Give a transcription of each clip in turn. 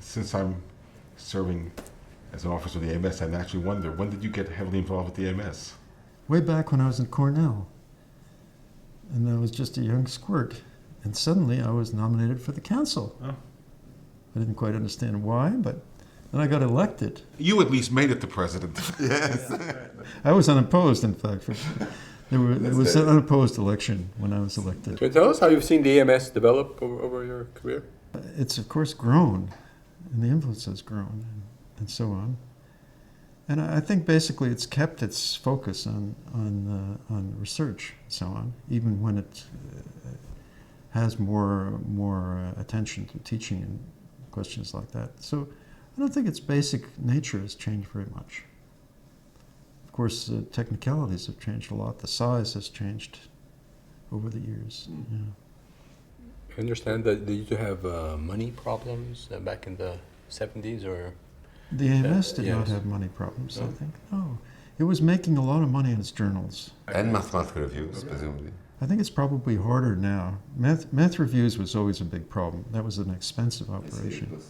Since I'm serving as an officer of the AMS, I naturally wonder, when did you get heavily involved with the AMS? Way back when I was in Cornell. And I was just a young squirt. And suddenly I was nominated for the council. Oh. I didn't quite understand why, but then I got elected. You at least made it to president. Yes. I was unopposed, in fact. It was an unopposed election when I was elected. Can you tell us how you've seen the AMS develop over your career? It's, of course, grown, and the influence has grown, and so on. And I think basically it's kept its focus on research and so on, even when it has more attention to teaching and questions like that. So I don't think its basic nature has changed very much. Of course, technicalities have changed a lot. The size has changed over the years. Yeah. I understand that they used to have money problems back in the 70s, or... The AMS did not yes. have money problems, No. I think. No. It was making a lot of money in its journals. And mathematical reviews, presumably. I think it's probably harder now. Math reviews was always a big problem. That was an expensive operation.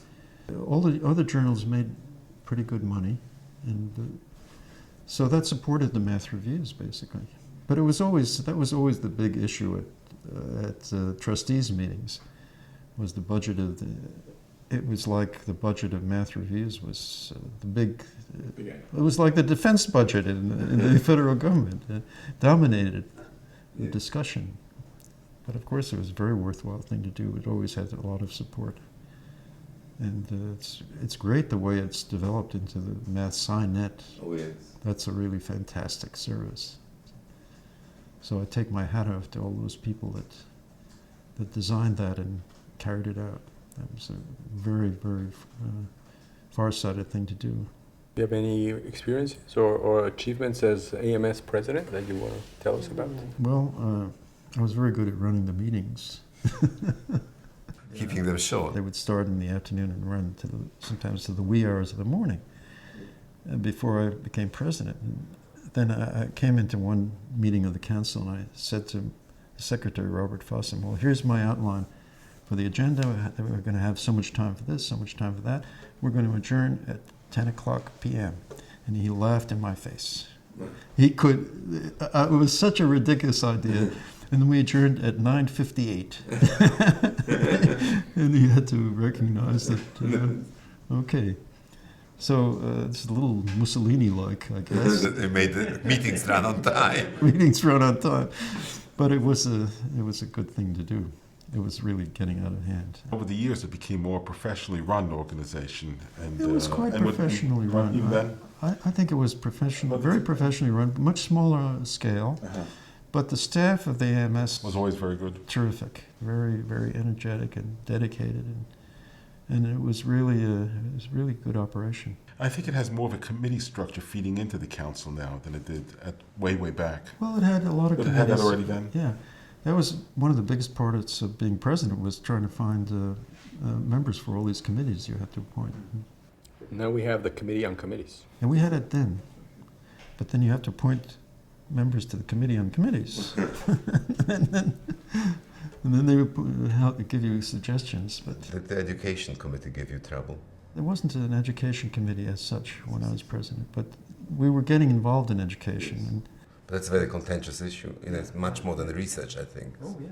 All the other journals made pretty good money, and so that supported the math reviews, basically. But that was always the big issue at trustees' meetings, was the budget of the... It was like the budget of math reviews was the big... It was like the defense budget in the federal government. It dominated the discussion. But of course it was a very worthwhile thing to do. It always had a lot of support. And it's great the way it's developed into the Math SciNet. Oh, yes. That's a really fantastic service. So I take my hat off to all those people that designed that and carried it out. That was a very, very far-sighted thing to do. Do you have any experiences or achievements as AMS president that you want to tell us about? Well, I was very good at running the meetings. Keeping them short. They would start in the afternoon and run sometimes to the wee hours of the morning before I became president. And then I came into one meeting of the council and I said to the secretary, Robert Fossum, well, here's my outline for the agenda. We're going to have so much time for this, so much time for that. We're going to adjourn at 10 o'clock p.m. And he laughed in my face. He could, it was such a ridiculous idea. And then we adjourned at 9:58. And he had to recognize that, okay. So it's a little Mussolini-like, I guess. They made the meetings run on time. Meetings run on time. But it was a good thing to do. It was really getting out of hand. Over the years, it became more professionally run organization. And, It was quite and professionally run. Even then? I think it was professional, very professionally run, much smaller scale. But the staff of the AMS Was always very good. terrific, very, very energetic and dedicated, and it was really a good operation. I think it has more of a committee structure feeding into the council now than it did at way back. Well, it had a lot of But it committees. had that already then? Yeah, that was one of the biggest parts of being president, was trying to find members for all these committees you had to appoint. Now we have the Committee on Committees. And we had it then, but then you have to appoint members to the Committee on Committees. and then they would help give you suggestions. But Did the education committee give you trouble? there wasn't an education committee as such when I was president, but we were getting involved in education. And But that's a very contentious issue. It's much more than research, I think. oh yeah.